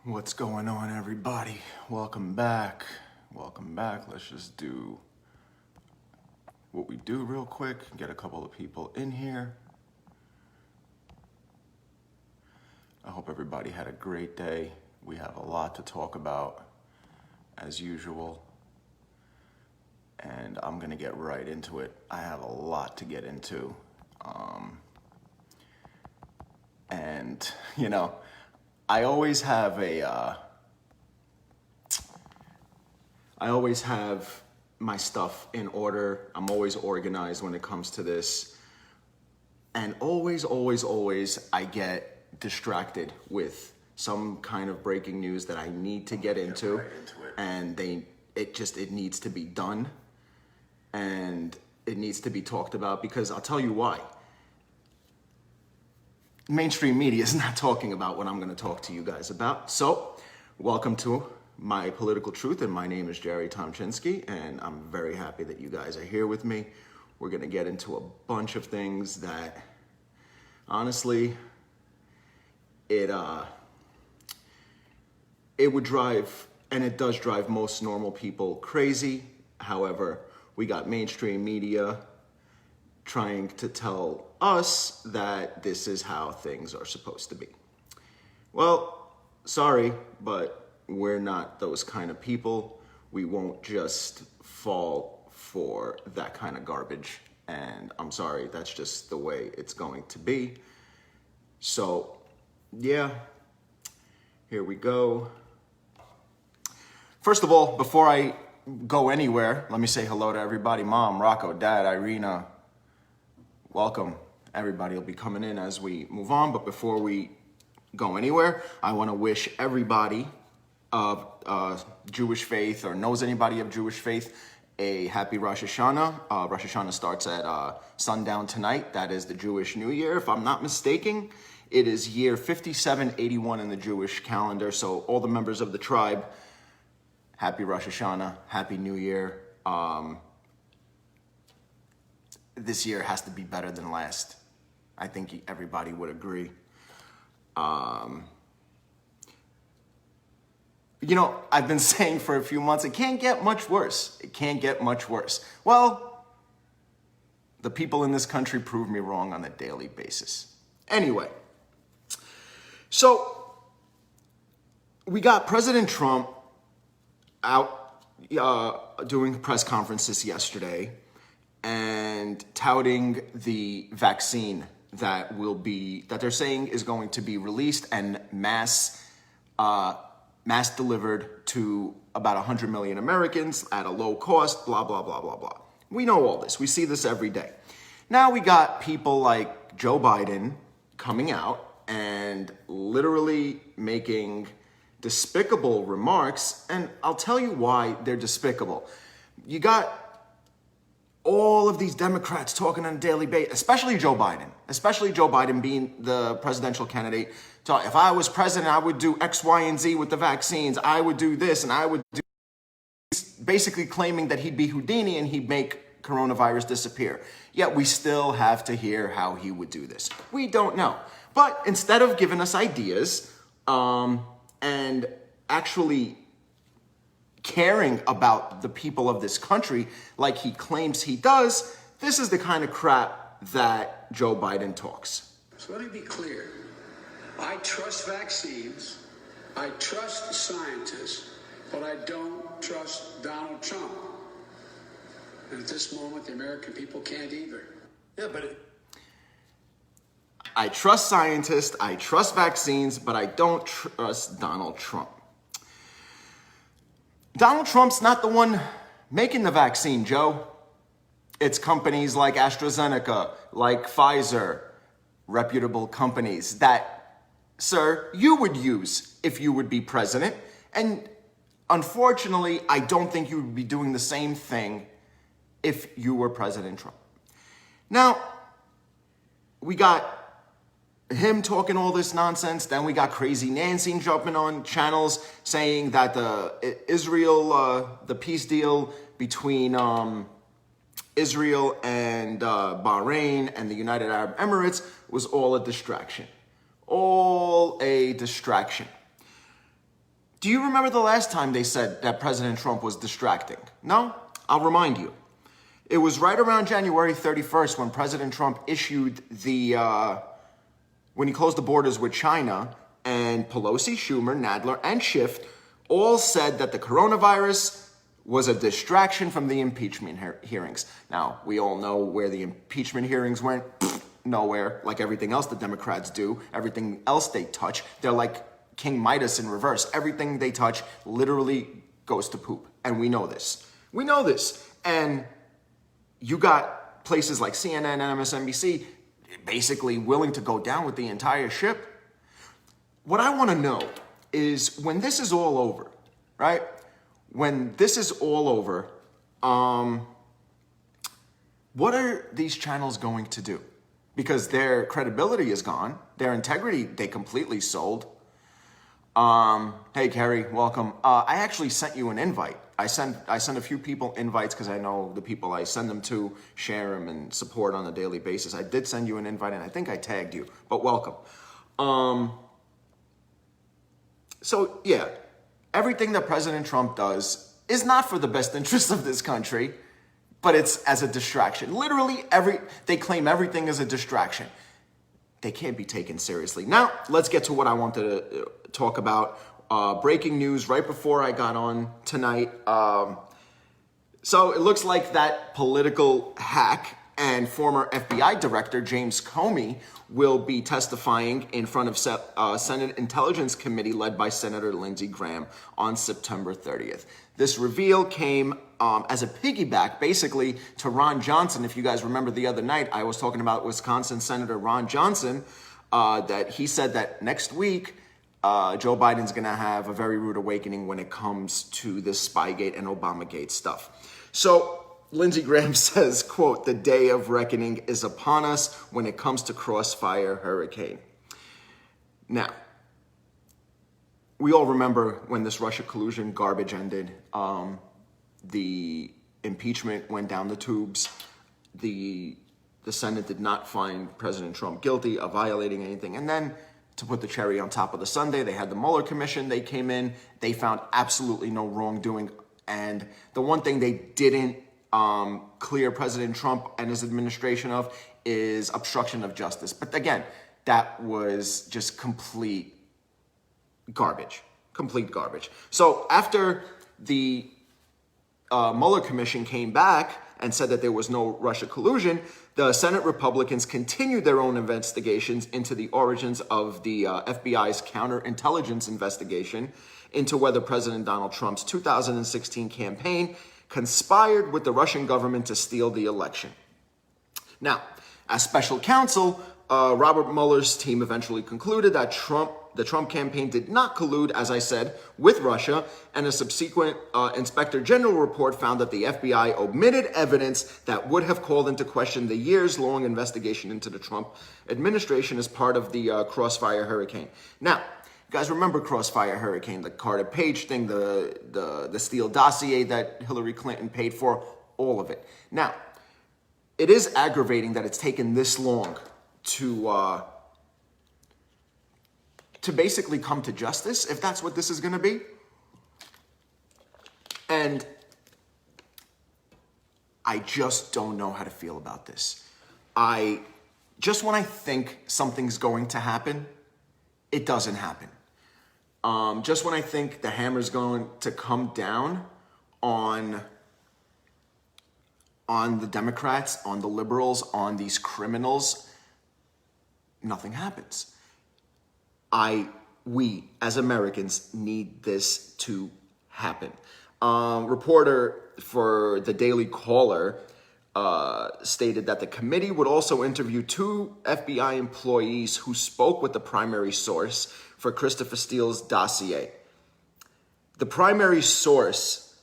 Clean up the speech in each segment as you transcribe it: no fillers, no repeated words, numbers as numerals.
What's going on, everybody? Welcome back. Welcome back. Let's just do what we do real quick. Get a couple of people in here. I hope everybody had a great day. We have a lot to talk about, as usual. And I'm gonna get right into it. I have a lot to get into. I always have my stuff in order. I'm always organized when it comes to this. And always, I get distracted with some kind of breaking news that I need to get into. And it needs to be done. And it needs to be talked about, because I'll tell you why. Mainstream media is not talking about what I'm going to talk to you guys about. So, welcome to My Political Truth, and my name is Jerry Tomchinsky, and I'm very happy that you guys are here with me. We're going to get into a bunch of things that, honestly, it would drive, and it does drive most normal people crazy. However, we got mainstream media trying to tell us that this is how things are supposed to be. Well, sorry, but we're not those kind of people. We won't just fall for that kind of garbage. And I'm sorry, that's just the way it's going to be. So, yeah, here we go. First of all, before I go anywhere, let me say hello to everybody. Mom, Rocco, Dad, Irina, welcome. Everybody will be coming in as we move on. But before we go anywhere, I want to wish everybody of Jewish faith, or knows anybody of Jewish faith, a happy Rosh Hashanah. Rosh Hashanah starts at sundown tonight. That is the Jewish New Year. If I'm not mistaken, it is year 5781 in the Jewish calendar. So all the members of the tribe, happy Rosh Hashanah, happy New Year. This year has to be better than last. I think everybody would agree. I've been saying for a few months, it can't get much worse. It can't get much worse. Well, the people in this country prove me wrong on a daily basis. Anyway, so we got President Trump out doing press conferences yesterday and touting the vaccine that they're saying is going to be released and mass delivered to about 100 million Americans at a low cost, blah, blah, blah, blah, blah. We know all this. We see this every day. Now we got people like Joe Biden coming out and literally making despicable remarks, and I'll tell you why they're despicable. You got all of these Democrats talking on a daily basis, especially Joe Biden being the presidential candidate. So if I was president, I would do X, Y, and Z with the vaccines. I would do this, and I would do, basically claiming that he'd be Houdini and he'd make coronavirus disappear. Yet we still have to hear how he would do this. We don't know. But instead of giving us ideas, and actually caring about the people of this country like he claims he does, this is the kind of crap that Joe Biden talks. So let me be clear. I trust vaccines, I trust scientists, but I don't trust Donald Trump. And at this moment, the American people can't either. Yeah, but I trust scientists, I trust vaccines, but I don't trust Donald Trump. Donald Trump's not the one making the vaccine, Joe. It's companies like AstraZeneca, like Pfizer, reputable companies that, sir, you would use if you would be president. And unfortunately, I don't think you would be doing the same thing if you were President Trump. Now, we got him talking all this nonsense. Then we got Crazy Nancy jumping on channels saying that the peace deal between Israel and Bahrain and the United Arab Emirates was all a distraction. All a distraction. Do you remember the last time they said that President Trump was distracting? No? I'll remind you. It was right around January 31st when President Trump issued when he closed the borders with China, and Pelosi, Schumer, Nadler, and Schiff all said that the coronavirus was a distraction from the impeachment hearings. Now, we all know where the impeachment hearings went. Nowhere, like everything else the Democrats do. Everything else they touch, they're like King Midas in reverse. Everything they touch literally goes to poop. And we know this. We know this. And you got places like CNN and MSNBC basically willing to go down with the entire ship. What I want to know is when this is all over, right? When this is all over, what are these channels going to do? Because their credibility is gone. Their integrity, they completely sold. Hey, Kerry, welcome. I actually sent you an invite. I send a few people invites because I know the people I send them to share them and support on a daily basis. I did send you an invite, and I think I tagged you, but welcome. So, yeah, everything that President Trump does is not for the best interest of this country, but it's as a distraction. Literally, they claim everything is a distraction. They can't be taken seriously. Now, let's get to what I wanted to talk about. Breaking news right before I got on tonight. So it looks like that political hack and former FBI Director James Comey will be testifying in front of Senate Intelligence Committee led by Senator Lindsey Graham on September 30th. This reveal came as a piggyback, basically, to Ron Johnson. If you guys remember the other night, I was talking about Wisconsin Senator Ron Johnson, that he said that next week, Joe Biden's going to have a very rude awakening when it comes to this Spygate and Obamagate stuff. So Lindsey Graham says, quote, "The day of reckoning is upon us when it comes to Crossfire Hurricane." Now, we all remember when this Russia collusion garbage ended. The impeachment went down the tubes. The Senate did not find President Trump guilty of violating anything. And then, to put the cherry on top of the sundae, they had the Mueller Commission. They came in. They found absolutely no wrongdoing. And the one thing they didn't clear President Trump and his administration of is obstruction of justice. But again, that was just complete garbage. Complete garbage. So after the Mueller Commission came back and said that there was no Russia collusion, the Senate Republicans continued their own investigations into the origins of the FBI's counterintelligence investigation into whether President Donald Trump's 2016 campaign conspired with the Russian government to steal the election. Now, as special counsel, Robert Mueller's team eventually concluded that the Trump campaign did not collude, as I said, with Russia, and a subsequent Inspector General report found that the FBI omitted evidence that would have called into question the years-long investigation into the Trump administration as part of the Crossfire Hurricane. Now, you guys remember Crossfire Hurricane, the Carter Page thing, the Steele dossier that Hillary Clinton paid for, all of it. Now, it is aggravating that it's taken this long to basically come to justice, if that's what this is going to be. And I just don't know how to feel about this. Just when I think something's going to happen, it doesn't happen. Just when I think the hammer's going to come down on the Democrats, on the liberals, on these criminals, nothing happens. We as Americans need this to happen. Reporter for the Daily Caller stated that the committee would also interview 2 FBI employees who spoke with the primary source for Christopher Steele's dossier. The primary source,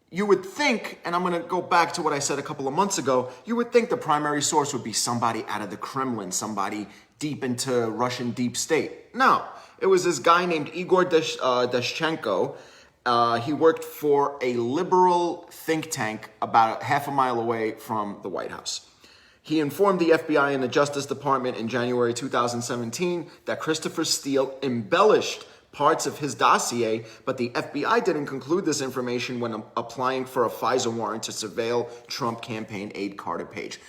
you would think, and I'm going to go back to what I said a couple of months ago, you would think the primary source would be somebody out of the Kremlin, somebody deep into Russian deep state. No, it was this guy named Igor Deschenko. He worked for a liberal think tank about half a mile away from the White House. He informed the FBI and the Justice Department in January 2017 that Christopher Steele embellished parts of his dossier, but the FBI didn't include this information when applying for a FISA warrant to surveil Trump campaign aide Carter Page.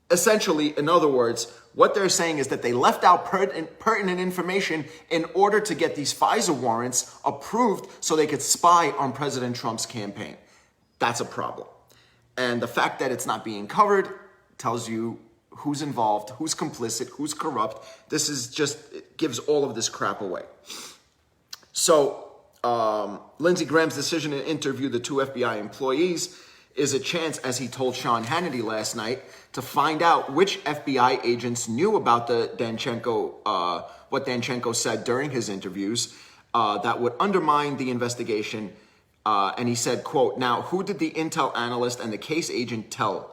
Essentially, in other words, what they're saying is that they left out pertinent information in order to get these FISA warrants approved so they could spy on President Trump's campaign. That's a problem. And the fact that it's not being covered tells you who's involved, who's complicit, who's corrupt. This is just, it gives all of this crap away. So, Lindsey Graham's decision to interview the 2 FBI employees is a chance, as he told Sean Hannity last night, to find out which FBI agents knew about the Danchenko, what Danchenko said during his interviews, that would undermine the investigation. And he said, quote, "Now, who did the intel analyst and the case agent tell?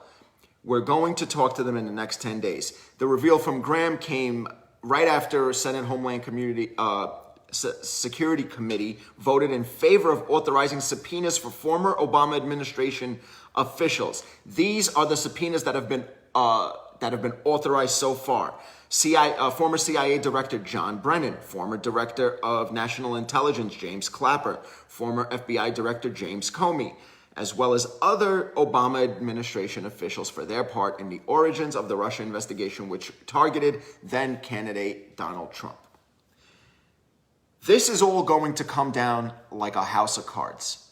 We're going to talk to them in the next 10 days. The reveal from Graham came right after Senate Homeland Security Committee voted in favor of authorizing subpoenas for former Obama administration officials. These are the subpoenas that have been authorized so far. Former CIA Director John Brennan, former Director of National Intelligence James Clapper, former FBI Director James Comey, as well as other Obama administration officials for their part in the origins of the Russia investigation, which targeted then candidate Donald Trump." This is all going to come down like a house of cards.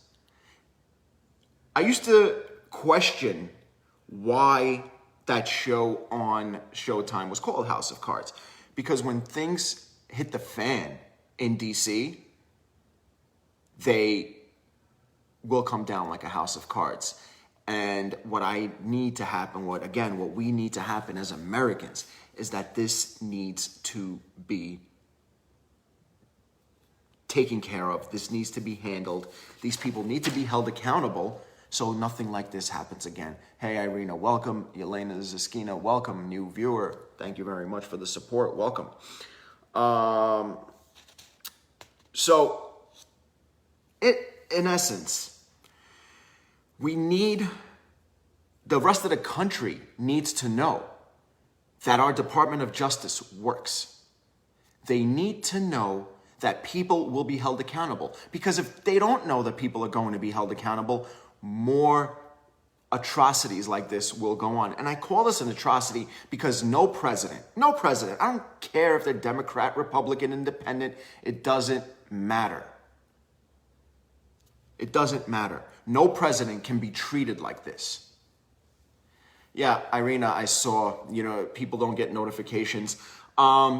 I used to question why that show on Showtime was called House of Cards. Because when things hit the fan in DC, they will come down like a house of cards. And what I need to happen, what we need to happen as Americans is that this needs to be taken care of. This needs to be handled. These people need to be held accountable so nothing like this happens again. Hey, Irina, welcome. Yelena Ziskina, welcome. New viewer, thank you very much for the support. Welcome. In essence, the rest of the country needs to know that our Department of Justice works. They need to know that people will be held accountable. Because if they don't know that people are going to be held accountable, more atrocities like this will go on. And I call this an atrocity because no president, I don't care if they're Democrat, Republican, Independent, it doesn't matter. It doesn't matter. No president can be treated like this. Yeah, Irina, I saw, people don't get notifications.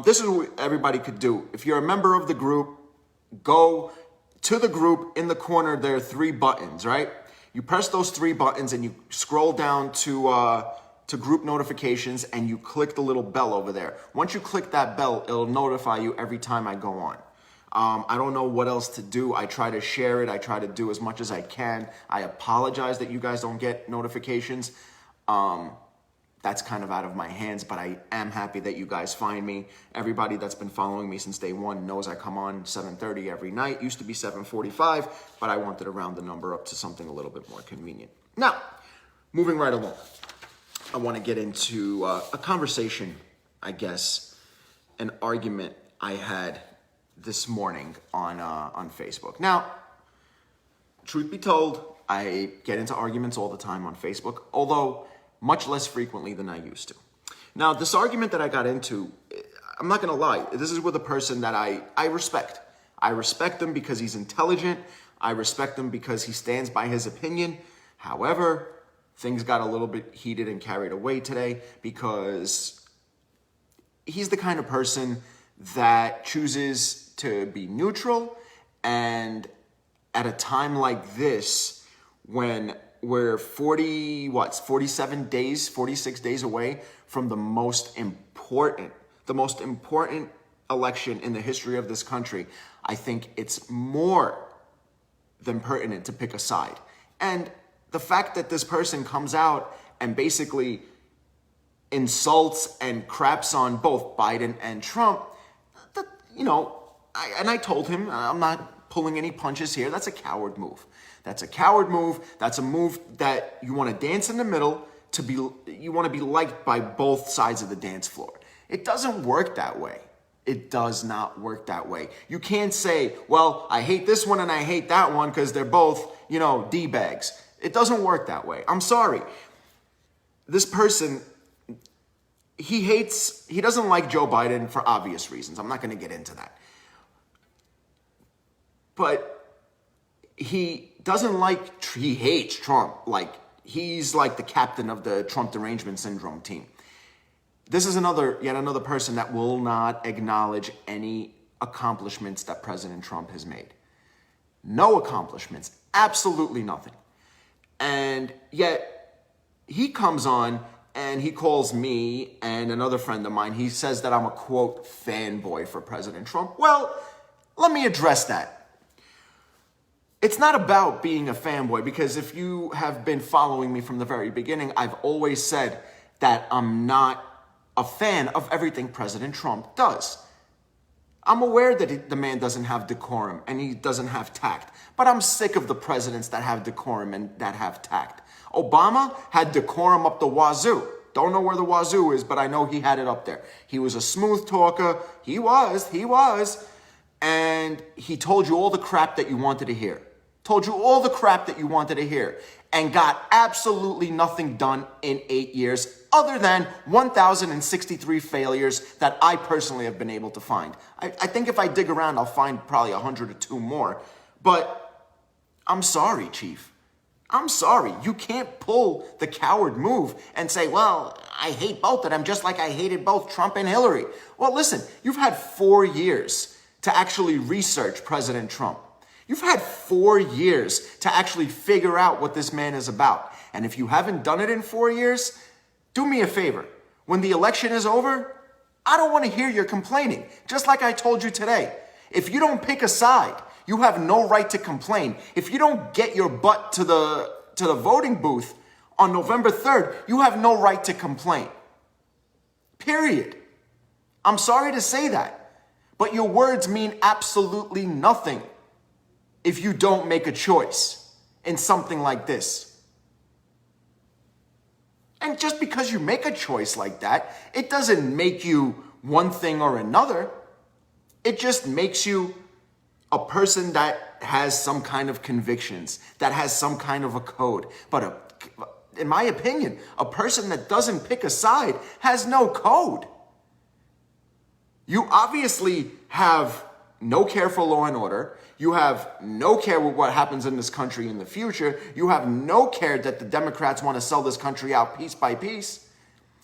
This is what everybody could do. If you're a member of the group, go to the group. In the corner, there are 3 buttons, right? You press those 3 buttons and you scroll down to group notifications and you click the little bell over there. Once you click that bell, it'll notify you every time I go on. I don't know what else to do. I try to share it. I try to do as much as I can. I apologize that you guys don't get notifications. That's kind of out of my hands, but I am happy that you guys find me. Everybody that's been following me since day one knows I come on 7:30 every night. Used to be 7:45, but I wanted to round the number up to something a little bit more convenient. Now, moving right along, I want to get into a conversation, I guess, an argument I had this morning on Facebook. Now, truth be told, I get into arguments all the time on Facebook, although much less frequently than I used to. Now, this argument that I got into, I'm not going to lie, this is with a person that I respect. I respect him because he's intelligent. I respect him because he stands by his opinion. However, things got a little bit heated and carried away today because he's the kind of person that chooses to be neutral, and at a time like this, when we're 46 days away from the most important election in the history of this country, I think it's more than pertinent to pick a side. And the fact that this person comes out and basically insults and craps on both Biden and Trump, I told him, I'm not pulling any punches here. That's a coward move. That's a coward move. That's a move that you want to dance in the middle you want to be liked by both sides of the dance floor. It doesn't work that way. It does not work that way. You can't say, well, I hate this one and I hate that one because they're both, D-bags. It doesn't work that way. I'm sorry. This person, he doesn't like Joe Biden for obvious reasons. I'm not going to get into that. But he hates Trump. Like, he's like the captain of the Trump derangement syndrome team. This is yet another person that will not acknowledge any accomplishments that President Trump has made. No accomplishments, absolutely nothing. And yet he comes on and he calls me and another friend of mine, he says that I'm a, quote, fanboy for President Trump. Well, let me address that. It's not about being a fanboy, because if you have been following me from the very beginning, I've always said that I'm not a fan of everything President Trump does. I'm aware that the man doesn't have decorum and he doesn't have tact, but I'm sick of the presidents that have decorum and that have tact. Obama had decorum up the wazoo. Don't know where the wazoo is, but I know he had it up there. He was a smooth talker. He was. And he told you all the crap that you wanted to hear. And got absolutely nothing done in 8 years other than 1,063 failures that I personally have been able to find. I think if I dig around, I'll find probably 100 or 2 more. But I'm sorry, Chief. I'm sorry. You can't pull the coward move and say, well, I hate both of them just like I hated both Trump and Hillary. Well, listen, you've had 4 years to actually research President Trump. You've had 4 years to actually figure out what this man is about. And if you haven't done it in 4 years, do me a favor. When the election is over, I don't want to hear your complaining. Just like I told you today. If you don't pick a side, you have no right to complain. If you don't get your butt to the voting booth on November 3rd, you have no right to complain. Period. I'm sorry to say that, but your words mean absolutely nothing if you don't make a choice in something like this. And just because you make a choice like that, it doesn't make you one thing or another. It just makes you a person that has some kind of convictions, that has some kind of a code. But in my opinion, a person that doesn't pick a side has no code. You obviously have no care for law and order. You have no care with what happens in this country in the future. You have no care that the Democrats want to sell this country out piece by piece.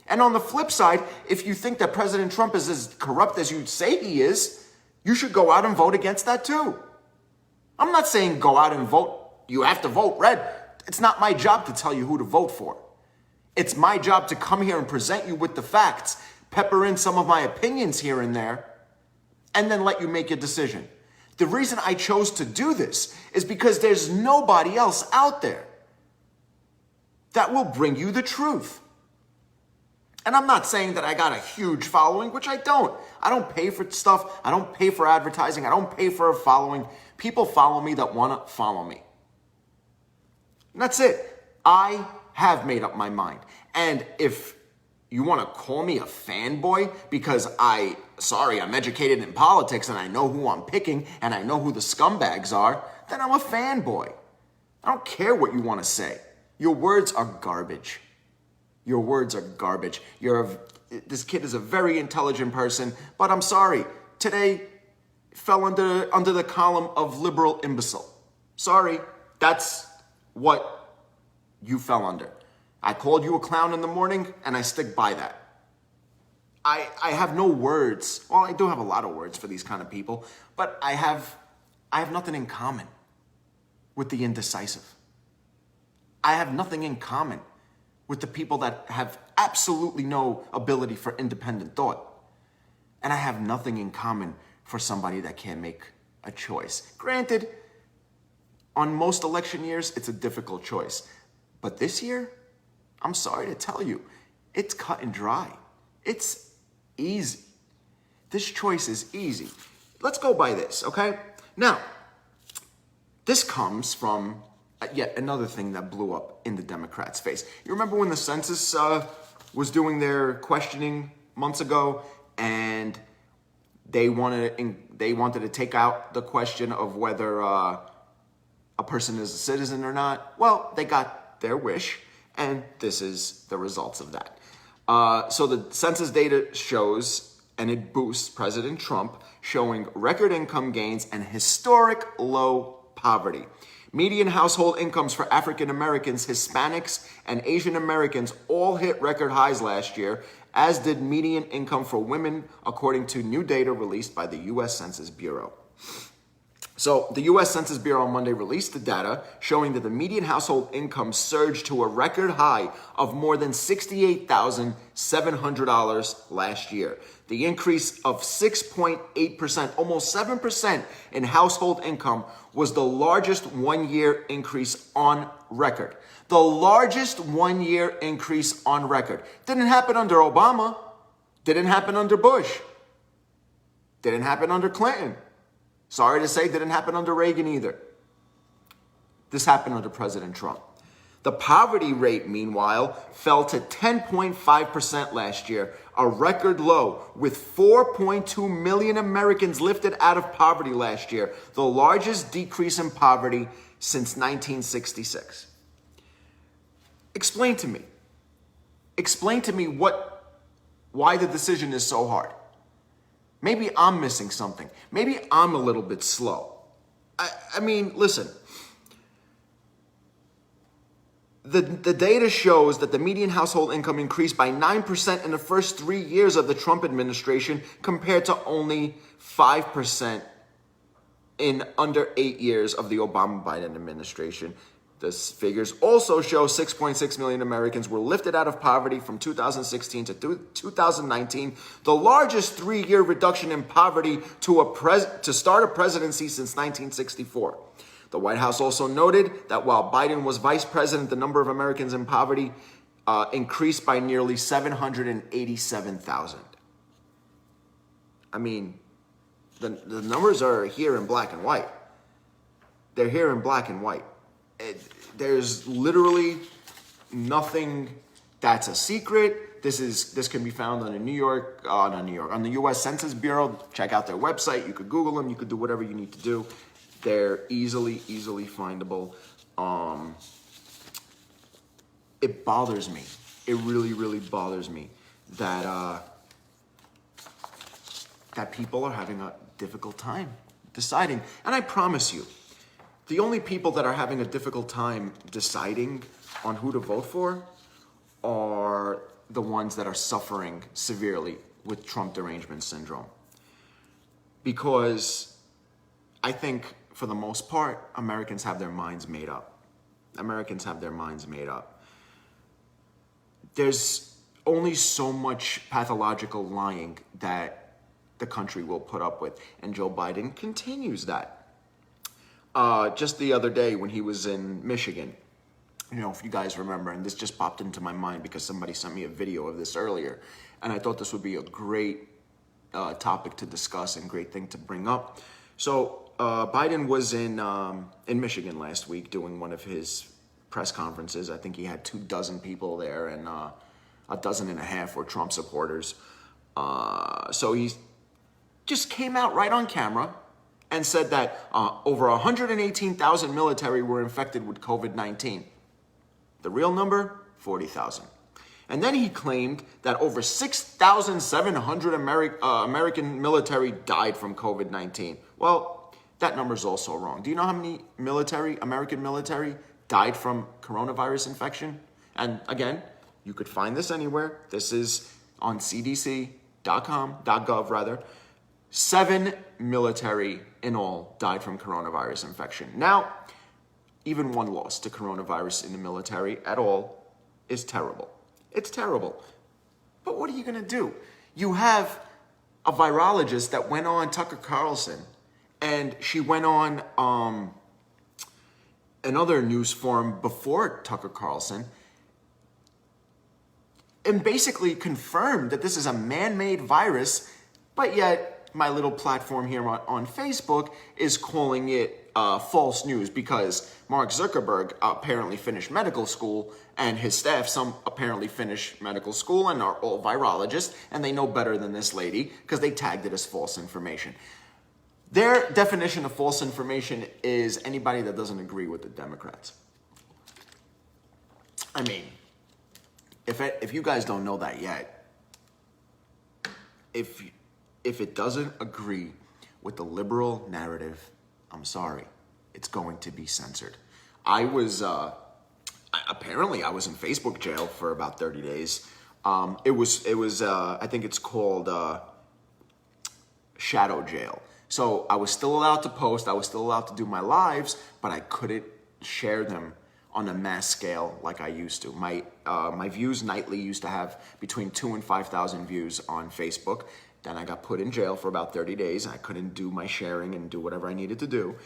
And on the flip side, if you think that President Trump is as corrupt as you say he is, you should go out and vote against that too. I'm not saying go out and vote. You have to vote red. It's not my job to tell you who to vote for. It's my job to come here and present you with the facts, pepper in some of my opinions here and there, and then let you make your decision. The reason I chose to do this is because there's nobody else out there that will bring you the truth. And I'm not saying that I got a huge following, which I don't. I don't pay for stuff. I don't pay for advertising. I don't pay for a following. People follow me that want to follow me. And that's it. I have made up my mind. And if you want to call me a fanboy because I'm educated in politics and I know who I'm picking and I know who the scumbags are, then I'm a fanboy. I don't care what you want to say. Your words are garbage. Your words are garbage. This kid is a very intelligent person, but I'm sorry. Today fell under the column of liberal imbecile. Sorry, that's what you fell under. I called you a clown in the morning, and I stick by that. I have no words. Well, I do have a lot of words for these kind of people, but I have nothing in common with the indecisive. I have nothing in common with the people that have absolutely no ability for independent thought. And I have nothing in common for somebody that can't make a choice. Granted, on most election years, it's a difficult choice. But this year, I'm sorry to tell you, it's cut and dry. It's easy. This choice is easy. Let's go by this, okay? Now, this comes from yet another thing that blew up in the Democrats' face. You remember when the census was doing their questioning months ago, and They wanted to take out the question of whether a person is a citizen or not. Well, they got their wish, and this is the results of that. So the census data shows, and it boosts President Trump, showing record income gains and historic low poverty. Median household incomes for African Americans, Hispanics, and Asian Americans all hit record highs last year, as did median income for women, according to new data released by the U.S. Census Bureau. So the U.S. Census Bureau on Monday released the data showing that the median household income surged to a record high of more than $68,700 last year. The increase of 6.8%, almost 7% in household income was the largest one-year increase on record. The largest one-year increase on record. Didn't happen under Obama. Didn't happen under Bush. Didn't happen under Clinton. Sorry to say, didn't happen under Reagan either. This happened under President Trump. The poverty rate, meanwhile, fell to 10.5% last year, a record low, with 4.2 million Americans lifted out of poverty last year, the largest decrease in poverty since 1966. Explain to me why the decision is so hard. Maybe I'm missing something. Maybe I'm a little bit slow. I mean, listen. The data shows that the median household income increased by 9% in the first 3 years of the Trump administration, compared to only 5% in under 8 years of the Obama-Biden administration. The figures also show 6.6 million Americans were lifted out of poverty from 2016 to 2019, the largest 3-year reduction in poverty to start a presidency since 1964. The White House also noted that while Biden was vice president, the number of Americans in poverty increased by nearly 787,000. I mean, the numbers are here in black and white. They're here in black and white. There's literally nothing that's a secret. This can be found on on the U.S. Census Bureau. Check out their website. You could Google them. You could do whatever you need to do. They're easily findable. It bothers me. It really bothers me that people are having a difficult time deciding. And I promise you, the only people that are having a difficult time deciding on who to vote for are the ones that are suffering severely with Trump derangement syndrome. Because I think, for the most part, Americans have their minds made up. There's only so much pathological lying that the country will put up with, and Joe Biden continues that. Just the other day when he was in Michigan, if you guys remember, and this just popped into my mind because somebody sent me a video of this earlier, and I thought this would be a great topic to discuss and great thing to bring up. So Biden was in Michigan last week doing one of his press conferences. I think he had 24 people there, and 12.5 were Trump supporters. So he just came out right on camera and said that over 118,000 military were infected with COVID-19. The real number, 40,000. And then he claimed that over 6,700 American military died from COVID-19. Well, that number's also wrong. Do you know how many American military died from coronavirus infection? And again, you could find this anywhere. This is on cdc.gov rather. 7 military in all died from coronavirus infection. Now, even one loss to coronavirus in the military at all is terrible. It's terrible. But what are you going to do? You have a virologist that went on Tucker Carlson, and she went on another news forum before Tucker Carlson, and basically confirmed that this is a man-made virus, but yet my little platform here on Facebook is calling it false news because Mark Zuckerberg apparently finished medical school and his staff, some apparently finished medical school and are all virologists, and they know better than this lady because they tagged it as false information. Their definition of false information is anybody that doesn't agree with the Democrats. I mean, if you guys don't know that yet, if it doesn't agree with the liberal narrative, I'm sorry, it's going to be censored. Apparently I was in Facebook jail for about 30 days. It was I think it's called shadow jail. So I was still allowed to post, I was still allowed to do my lives, but I couldn't share them on a mass scale like I used to. My views nightly used to have between 2,000 and 5,000 views on Facebook. Then I got put in jail for about 30 days. I couldn't do my sharing and do whatever I needed to do.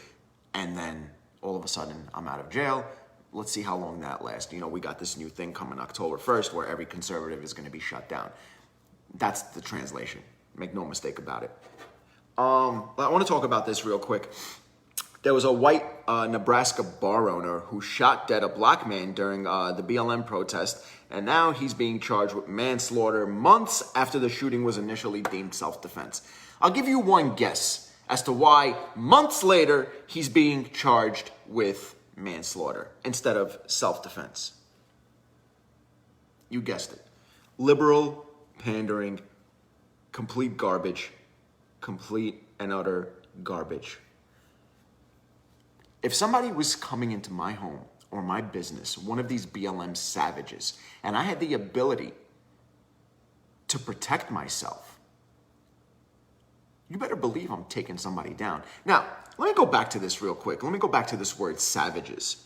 And then all of a sudden I'm out of jail. Let's see how long that lasts. You know, we got this new thing coming October 1st where every conservative is going to be shut down. That's the translation. Make no mistake about it. I want to talk about this real quick. There was a white Nebraska bar owner who shot dead a black man during the BLM protest, and now he's being charged with manslaughter months after the shooting was initially deemed self-defense. I'll give you one guess as to why months later he's being charged with manslaughter instead of self-defense. You guessed it. Liberal pandering, complete garbage. Complete and utter garbage. If somebody was coming into my home or my business, one of these BLM savages, and I had the ability to protect myself, you better believe I'm taking somebody down. Now, let me go back to this real quick. Let me go back to this word savages.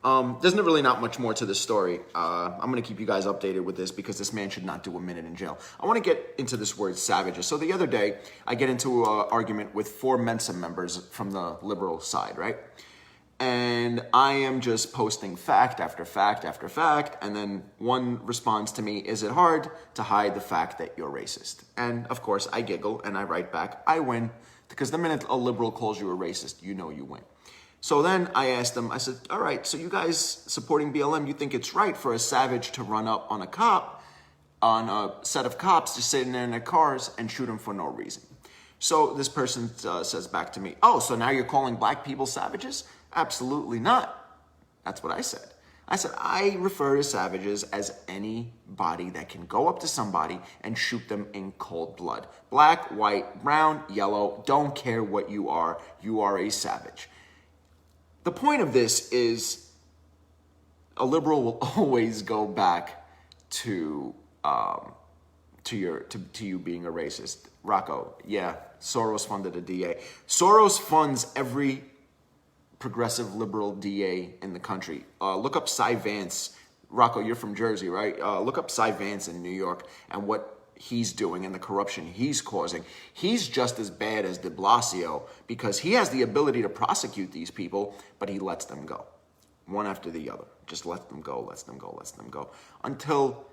There's really not much more to this story. I'm going to keep you guys updated with this because this man should not do a minute in jail. I want to get into this word savages. So the other day, I get into an argument with 4 Mensa members from the liberal side, right? And I am just posting fact after fact after fact. And then one responds to me, is it hard to hide the fact that you're racist? And of course, I giggle and I write back, I win. Because the minute a liberal calls you a racist, you know you win. So then I asked them, I said, all right, so you guys supporting BLM, you think it's right for a savage to run up on a set of cops just sitting there in their cars and shoot them for no reason? So this person says back to me, oh, so now you're calling black people savages? Absolutely not. That's what I said. I said, I refer to savages as anybody that can go up to somebody and shoot them in cold blood. Black, white, brown, yellow, don't care what you are a savage. The point of this is a liberal will always go back to you being a racist. Rocco, yeah, Soros funded a DA. Soros funds every progressive liberal DA in the country. Look up Cy Vance. Rocco, you're from Jersey, right? Look up Cy Vance in New York and what he's doing and the corruption he's causing. He's just as bad as de Blasio because he has the ability to prosecute these people, but he lets them go. One after the other. Just lets them go, lets them go, lets them go. Until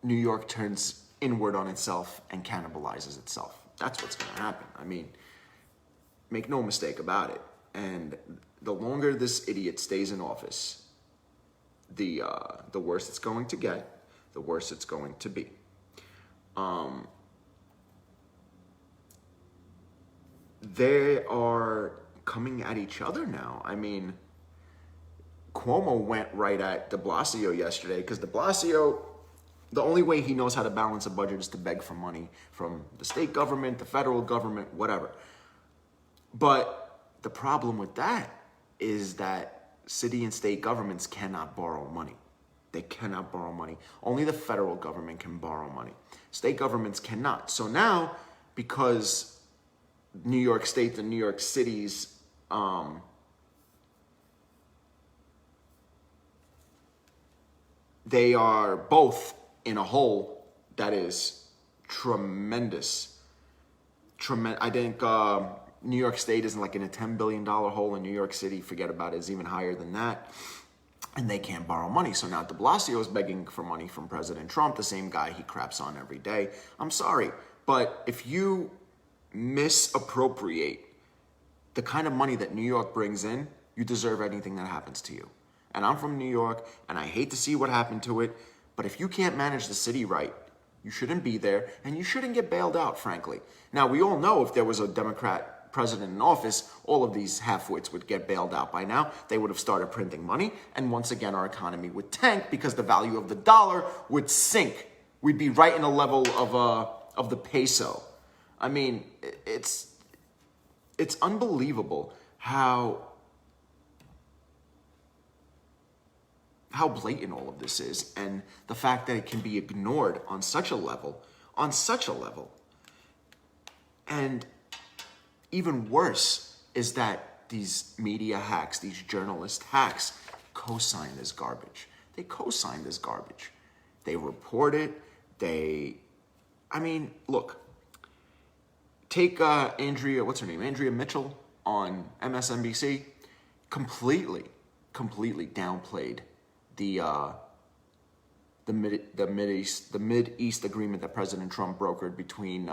New York turns inward on itself and cannibalizes itself. That's what's going to happen. I mean, make no mistake about it. And the longer this idiot stays in office, the worse it's going to get, the worse it's going to be. They are coming at each other now. I mean, Cuomo went right at de Blasio yesterday because de Blasio, the only way he knows how to balance a budget is to beg for money from the state government, the federal government, whatever. But the problem with that is that city and state governments cannot borrow money. They cannot borrow money. Only the federal government can borrow money. State governments cannot. So now, because New York State and New York City's they are both in a hole that is tremendous. I think New York State is like in a $10 billion hole, and New York City, forget about it, is even higher than that. And they can't borrow money. So now de Blasio is begging for money from President Trump, the same guy he craps on every day. I'm sorry, but if you misappropriate the kind of money that New York brings in, you deserve anything that happens to you. And I'm from New York, and I hate to see what happened to it, but if you can't manage the city right, you shouldn't be there, and you shouldn't get bailed out, frankly. Now, we all know if there was a Democrat president in office, all of these half-wits would get bailed out by now. They would have started printing money, and once again, our economy would tank because the value of the dollar would sink. We'd be right in a level of the peso. I mean, it's unbelievable how blatant all of this is, and the fact that it can be ignored on such a level. And even worse is that these media hacks, these journalist hacks, co-sign this garbage. They co-sign this garbage. They report it. Look, take Andrea Mitchell on MSNBC, completely downplayed the Mideast agreement that President Trump brokered between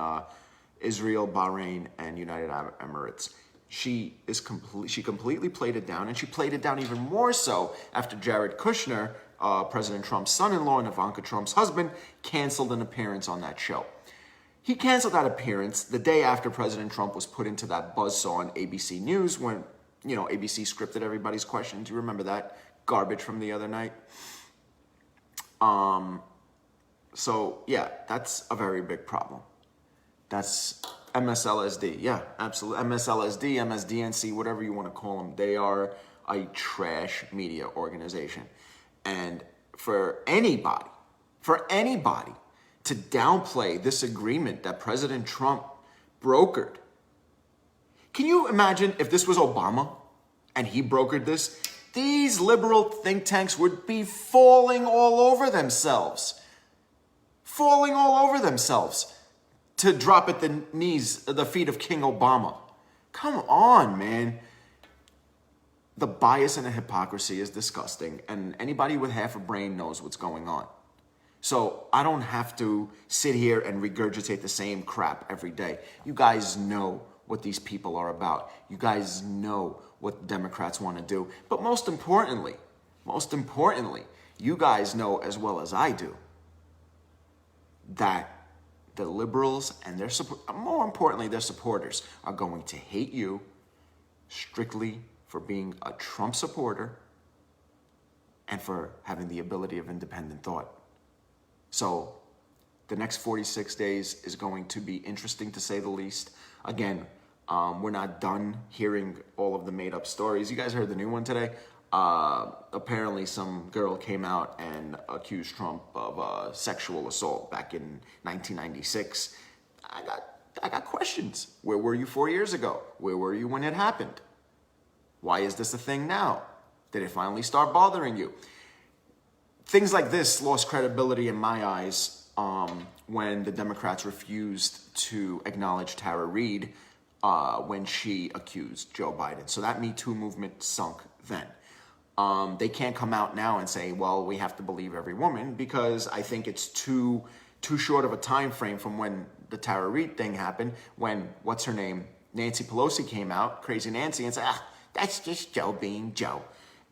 Israel, Bahrain, and United Arab Emirates. She completely played it down, and she played it down even more so after Jared Kushner, President Trump's son-in-law and Ivanka Trump's husband, canceled an appearance on that show. He canceled that appearance the day after President Trump was put into that buzzsaw on ABC News when, ABC scripted everybody's questions. Do you remember that garbage from the other night? So yeah, that's a very big problem. That's MSLSD. Yeah, absolutely. MSLSD, MSDNC, whatever you want to call them. They are a trash media organization. And for anybody to downplay this agreement that President Trump brokered. Can you imagine if this was Obama and he brokered this? These liberal think tanks would be falling all over themselves to drop at the feet of King Obama. Come on, man. The bias and the hypocrisy is disgusting, and anybody with half a brain knows what's going on. So I don't have to sit here and regurgitate the same crap every day. You guys know what these people are about. You guys know what Democrats want to do. But most importantly, you guys know as well as I do that the liberals and their supporters are going to hate you strictly for being a Trump supporter and for having the ability of independent thought. So the next 46 days is going to be interesting, to say the least. Again, we're not done hearing all of the made-up stories. You guys heard the new one today? Apparently some girl came out and accused Trump of sexual assault back in 1996. I got questions. Where were you 4 years ago? Where were you when it happened? Why is this a thing now? Did it finally start bothering you? Things like this lost credibility in my eyes when the Democrats refused to acknowledge Tara Reade when she accused Joe Biden. So that Me Too movement sunk then. They can't come out now and say, well, we have to believe every woman, because I think it's too short of a time frame from when the Tara Reade thing happened, when, what's her name, Nancy Pelosi came out, Crazy Nancy, and said, that's just Joe being Joe.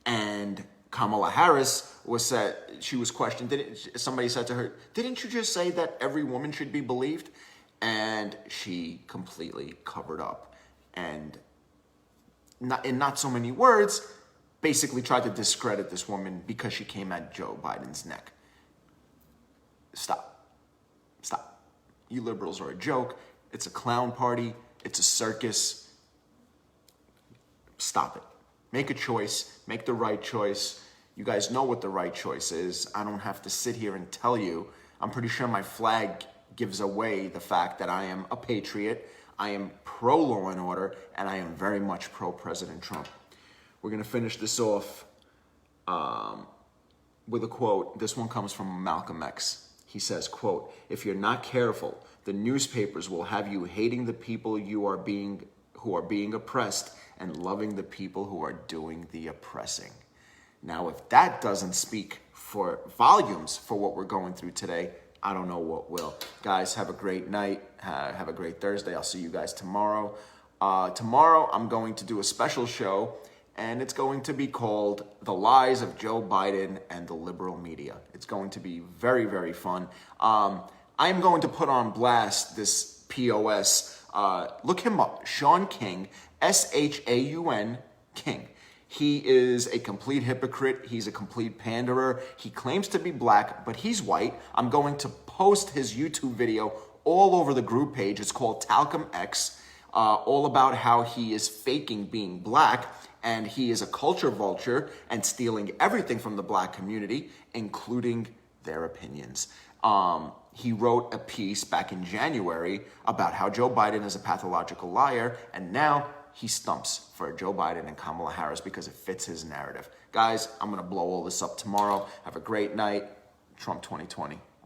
And Kamala Harris she was questioned. Somebody said to her, didn't you just say that every woman should be believed? And she completely covered up and in not so many words, basically tried to discredit this woman because she came at Joe Biden's neck. Stop. You liberals are a joke. It's a clown party. It's a circus. Stop it. Make a choice. Make the right choice. You guys know what the right choice is. I don't have to sit here and tell you. I'm pretty sure my flag gives away the fact that I am a patriot. I am pro-law and order, and I am very much pro-President Trump. We're going to finish this off with a quote. This one comes from Malcolm X. He says, quote, "If you're not careful, the newspapers will have you hating the people who are being oppressed and loving the people who are doing the oppressing." Now, if that doesn't speak for volumes for what we're going through today, I don't know what will. Guys, have a great night. Have a great Thursday. I'll see you guys tomorrow. Tomorrow, I'm going to do a special show, and it's going to be called The Lies of Joe Biden and the Liberal Media. It's going to be very, very fun. I'm going to put on blast this POS. Look him up, Shaun King, Shaun King. He is a complete hypocrite. He's a complete panderer. He claims to be black, but he's white. I'm going to post his YouTube video all over the group page. It's called Talcum X, all about how he is faking being black, and he is a culture vulture and stealing everything from the black community, including their opinions. He wrote a piece back in January about how Joe Biden is a pathological liar, and now he stumps for Joe Biden and Kamala Harris because it fits his narrative. Guys, I'm going to blow all this up tomorrow. Have a great night. Trump 2020.